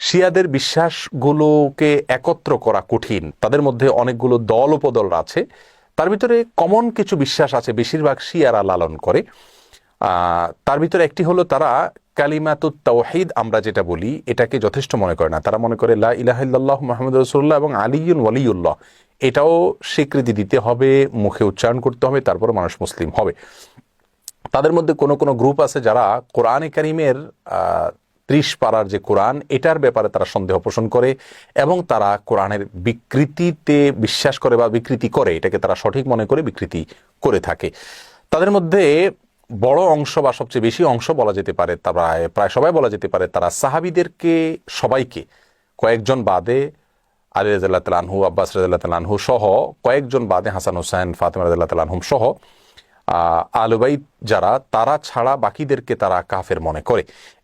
শিয়াদের বিশ্বাসগুলোকে একত্র করা কঠিন। তাদের মধ্যে অনেকগুলো দল উপদল আছে, তার ভিতরে কমন কিছু বিশ্বাস আছে বেশিরভাগ শিয়ারা লালন করে। তার ভিতরে একটি হলো তারা কালিমাতুত তাওহীদ আমরা যেটা বলি এটাকে যথেষ্ট মনে করে না। তারা মনে করে লা ইলাহা ইল্লাল্লাহ মুহাম্মাদুর রাসূলুল্লাহ এবং আলিয়্যুন ওয়ালিয়ুল্লাহ এটাও স্বীকৃতি দিতে হবে, মুখে উচ্চারণ করতে হবে, তারপরে মানুষ মুসলিম হবে। তাদের মধ্যে কোনো কোনো গ্রুপ আছে যারা কোরআনে কারিমের 30 পারার যে কোরআন এটার ব্যাপারে তারা সন্দেহ পোষণ করে এবং তারা কোরআনের বিকৃতিতে বিশ্বাস করে বা বিকৃতি করে, এটাকে তারা সঠিক মনে করে বিকৃতি করে থাকে। তাদের মধ্যে বড় অংশ বা সবচেয়ে বেশি অংশ বলা যেতে পারে, তারা প্রায় সবাই বলা যেতে পারে তারা সাহাবীদেরকে সবাইকে, কয়েকজন বাদে আলী রাদিয়াল্লাহু তাআলা আনহু, আব্বাস রাদিয়াল্লাহু তাআলা আনহু সহ কয়েকজন বাদে, হাসান হুসাইন, ফাতিমা রাদিয়াল্লাহু তাআলা আনহুম সহ আহলে বাইত যারা, তারা ছাড়া বাকিদেরকে তারা কাফের মনে করে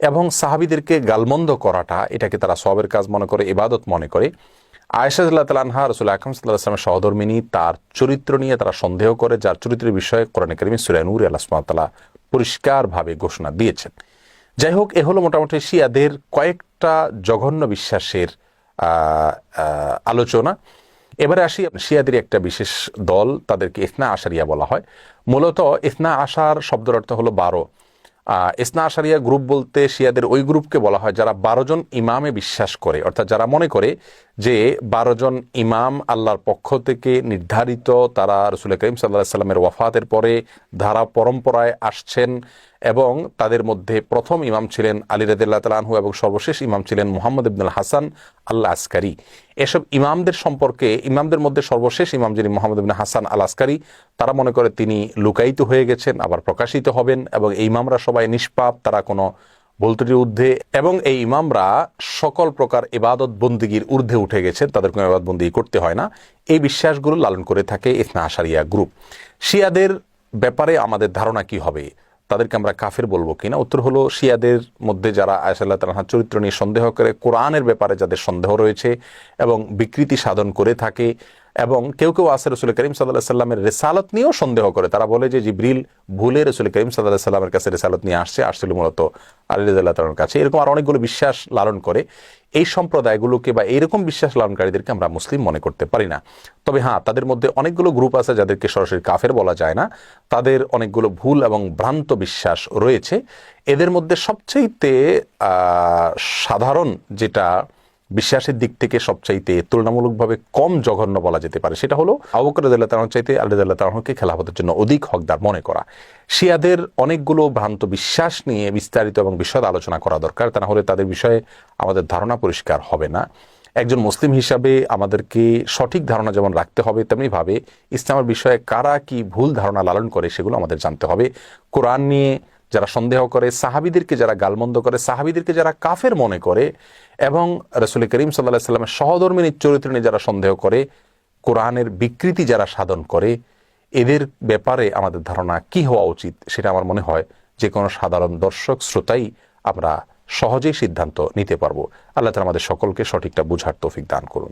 এবং সাহাবীদেরকে গালমন্দ করাটা এটাকে তারা সওয়াবের কাজ মনে করে, ইবাদত মনে করে। আয়েশা রাদিয়াল্লাহু তাআলা আনহা রাসূল আকরাম সাল্লাল্লাহু আলাইহি ওয়াসাল্লামের সহধর্মিণী, তার চরিত্র নিয়ে তারা সন্দেহ করে, যার চরিত্রের বিষয়ে কোরআনে কারিমে সূরা নূরে আল্লাহ সুবহানাহু ওয়া তাআলা পরিষ্কারভাবে ঘোষণা দিয়েছেন। যাই হোক, এ হলো মোটামুটি শিয়াদের কয়েকটা জঘন্য বিশ্বাসের আলোচনা। এবারে আসি শিয়াদের একটা বিশেষ দল, তাদেরকে ইসনা আশারিয়া বলা হয়। মূলত ইসনা আশার শব্দের অর্থ হলো 12। ইসনা আশারিয়া গ্রুপ বলতে শিয়াদের ওই গ্রুপকে বলা হয় যারা 12 জন ইমামে বিশ্বাস করে, অর্থাৎ যারা মনে করে যে 12 জন ইমাম আল্লাহর পক্ষ থেকে নির্ধারিত, তারা রাসূল করিম সাল্লাল্লাহু আলাইহি ওয়াসাল্লামের ওয়াফাতের পরে ধারা পরম্পরায় আসছেন এবং তাদের মধ্যে প্রথম ইমাম ছিলেন আলী রাদিয়াল্লাহু তাআলা আনহু এবং সর্বশেষ ইমাম ছিলেন মুহাম্মদ ইবনুল হাসান আল আসকারী। এসব ইমামদের সম্পর্কে, ইমামদের মধ্যে সর্বশেষ ইমাম যিনি মুহাম্মদ ইবনে হাসান আল আসকারী, তারা মনে করে তিনি লুকায়িত হয়ে গেছেন, আবার প্রকাশিত হবেন এবং এই ইমামরা সবাই নিষ্পাপ, তারা কোনো ভুল ত্রুটির ঊর্ধ্বে এবং এই ইমামরা সকল প্রকার ইবাদত বন্দিগির ঊর্ধ্বে উঠে গেছেন, তাদের কোনো ইবাদত বন্দিগি করতে হয় না। এই বিশ্বাসগুলো লালন করে থাকে ইসনা আশারিয়া গ্রুপ। শিয়াদের ব্যাপারে আমাদের ধারণা কি হবে, তাদেরকে আমরা কাফের বলবো কিনা? উত্তর হলো, শিয়াদের মধ্যে যারা আয়েশা রাদিয়াল্লাহু তাআলা আনহার চরিত্র নিয়ে সন্দেহ করে, কোরআনের ব্যাপারে যাদের সন্দেহ রয়েছে এবং বিকৃতি সাধন করে থাকে, এবং কেউ কেউ আছে রাসূল করিম সাল্লাল্লাহু আলাইহি ওয়াসাল্লামের রিসালাত নিয়েও সন্দেহ করে। তারা বলে যে জিবরিল ভুলে রাসূল করিম সাল্লাল্লাহু আলাইহি ওয়াসাল্লামের কাছে রিসালাত নিয়ে আসছিল মূলত আলী রাদিয়াল্লাহু তাআলার কাছে। এরকম আর অনেকগুলো বিশ্বাস লালন করে। এই সম্প্রদায়গুলোকে বা এইরকম বিশ্বাস লালনকারীদেরকে আমরা মুসলিম মনে করতে পারি না। তবে হ্যাঁ, তাদের মধ্যে অনেকগুলো গ্রুপ আছে যাদেরকে সরাসরি কাফের বলা যায় না, তাদের অনেকগুলো ভুল এবং ভ্রান্ত বিশ্বাস রয়েছে। এদের মধ্যে সবচাইতে সাধারণ যেটা বিশ্বাসের দিক থেকে সবচাইতে তুলনামূলকভাবে কম জঘন্য বলা যেতে পারে, সেটা হলো আবু বকর রাদিয়াল্লাহু তাআলা চাইতে আলী রাদিয়াল্লাহু তাআলাকে খেলাফতের জন্য অধিক হকদার মনে করা। শিয়াদের অনেকগুলো ভ্রান্ত বিশ্বাস নিয়ে বিস্তারিত এবং বিশদ আলোচনা করা দরকার, তা না হলে তাদের বিষয়ে আমাদের ধারণা পরিষ্কার হবে না। একজন মুসলিম হিসাবে আমাদেরকে সঠিক ধারণা যেমন রাখতে হবে, তেমনিভাবে ইসলামের বিষয়ে কারা কি ভুল ধারণা লালন করে সেগুলো আমাদের জানতে হবে। কোরআন নিয়ে যারা সন্দেহ করে, সাহাবীদেরকে যারা গালমন্দ করে, সাহাবীদেরকে যারা কাফের মনে করে এবং রাসূল করিম সাল্লাল্লাহু আলাইহি ওয়াসাল্লামের সহধর্মিণীর চরিত্র নিয়ে যারা সন্দেহ করে, কোরআনের বিকৃতি যারা সাধন করে, এদের ব্যাপারে আমাদের ধারণা কি হওয়া উচিত সেটা আমার মনে হয় যে কোনো সাধারণ দর্শক শ্রোতাই আমরা সহজেই সিদ্ধান্ত নিতে পারবো। আল্লাহ তাআলা আমাদের সকলকে সঠিকটা বুঝার তৌফিক দান করুন।